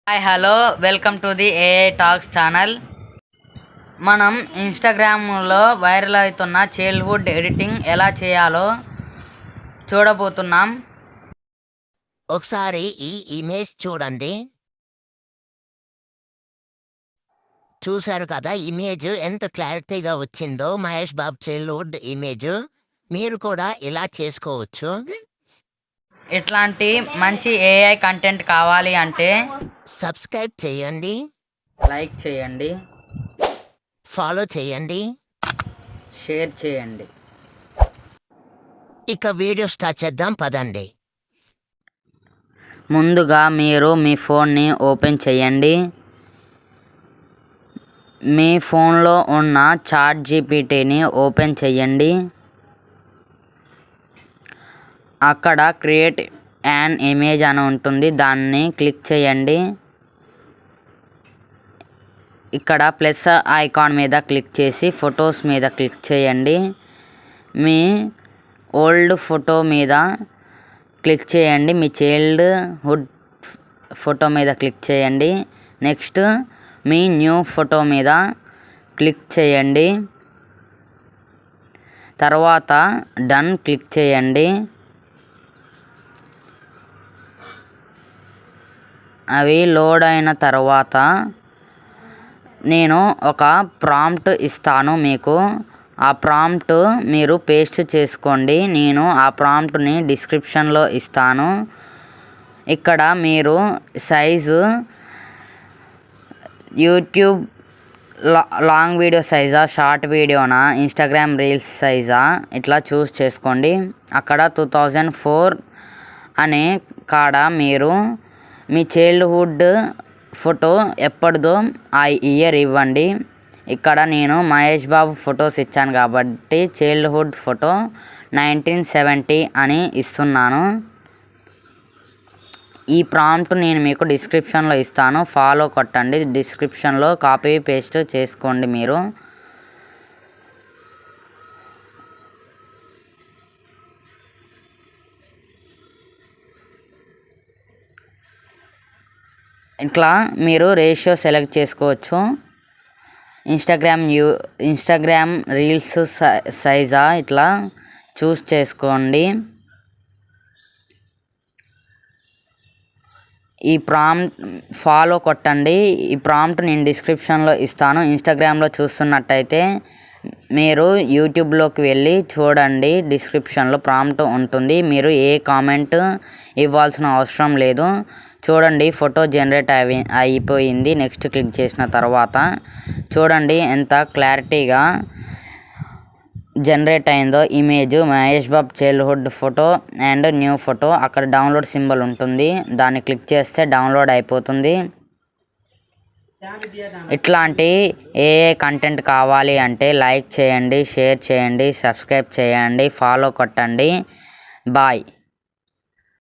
Hi hello welcome to the AI talks channel. మనం ఇన్స్టాగ్రామ్లో viral అవుతున్న చైల్డ్హుడ్ ఎడిటింగ్ ఎలా చేయాలో చూడబోతున్నాం. ఒకసారి ఈ ఇమేజ్ చూడండి. చూశారు కదా, ఇమేజ్ ఎంత క్లారిటీగా వచ్చిందో. Mahesh Babu childhood image. మీరు కూడా ఇలా చేసుకోవచ్చు. ఇట్లాంటి మంచి ఏఐ కంటెంట్ కావాలి అంటే సబ్స్క్రైబ్ చేయండి, లైక్ చేయండి, ఫాలో చేయండి, షేర్ చేయండి. ఇక వీడియో స్టార్ట్ చేద్దాం పదండి. ముందుగా మీరు మీ ఫోన్ని ఓపెన్ చేయండి. మీ ఫోన్లో ఉన్న చాట్ జీపీటీని ఓపెన్ చేయండి. అక్కడ క్రియేట్ యాన్ ఇమేజ్ అని ఉంటుంది, దాన్ని క్లిక్ చేయండి. ఇక్కడ ప్లస్ ఐకాన్ మీద క్లిక్ చేసి ఫొటోస్ మీద క్లిక్ చేయండి. మీ ఓల్డ్ ఫోటో మీద క్లిక్ చేయండి. మీ చైల్డ్హుడ్ ఫోటో మీద క్లిక్ చేయండి. నెక్స్ట్ మీ న్యూ ఫోటో మీద క్లిక్ చేయండి. తర్వాత డన్ క్లిక్ చేయండి. అవి లోడ్ అయిన తర్వాత నేను ఒక ప్రాంప్ట్ ఇస్తాను మీకు. ఆ ప్రాంప్ట్ మీరు పేస్ట్ చేసుకోండి. నేను ఆ ప్రాంప్ట్ని డిస్క్రిప్షన్లో ఇస్తాను. ఇక్కడ మీరు సైజు యూట్యూబ్ లాంగ్ వీడియో సైజా, షార్ట్ వీడియోనా, ఇన్స్టాగ్రామ్ రీల్స్ సైజా ఇట్లా చూస్ చేసుకోండి. అక్కడ 2004 అనే కాడ మీరు మీ చైల్డ్హుడ్ ఫోటో ఎప్పటిదో ఆ ఇయర్ ఇవ్వండి. ఇక్కడ నేను మహేష్ బాబు ఫొటోస్ ఇచ్చాను కాబట్టి చైల్డ్హుడ్ ఫోటో 1970 అని ఇస్తున్నాను. ఈ ప్రాంప్ట్ నేను మీకు డిస్క్రిప్షన్లో ఇస్తాను, ఫాలో కొట్టండి. డిస్క్రిప్షన్లో కాపీ పేస్ట్ చేసుకోండి మీరు. ఇట్లా మీరు రేషియో సెలెక్ట్ చేసుకోవచ్చు. ఇన్స్టాగ్రామ్ రీల్స్ సైజా ఇట్లా చూస్ చేసుకోండి. ఈ ప్రాంప్ట్ ఫాలో కొట్టండి. ఈ ప్రాంప్ట్ నేను డిస్క్రిప్షన్లో ఇస్తాను. ఇన్స్టాగ్రామ్లో చూస్తున్నట్టయితే మీరు యూట్యూబ్లోకి వెళ్ళి చూడండి, డిస్క్రిప్షన్లో ప్రాంప్ట్ ఉంటుంది. మీరు ఏ కామెంట్ ఇవ్వాల్సిన అవసరం లేదు. చూడండి, ఫోటో జనరేట్ అయిపోయింది. నెక్స్ట్ క్లిక్ చేసిన తర్వాత చూడండి ఎంత క్లారిటీగా జనరేట్ అయిందో image. Mahesh Babu childhood photo and new photo. అక్కడ డౌన్లోడ్ సింబల్ ఉంటుంది, దాన్ని క్లిక్ చేస్తే డౌన్లోడ్ అయిపోతుంది. ఇట్లాంటి ఏఏ కంటెంట్ కావాలి అంటే లైక్ చేయండి, షేర్ చేయండి, సబ్స్క్రైబ్ చేయండి, ఫాలో కొట్టండి. బాయ్.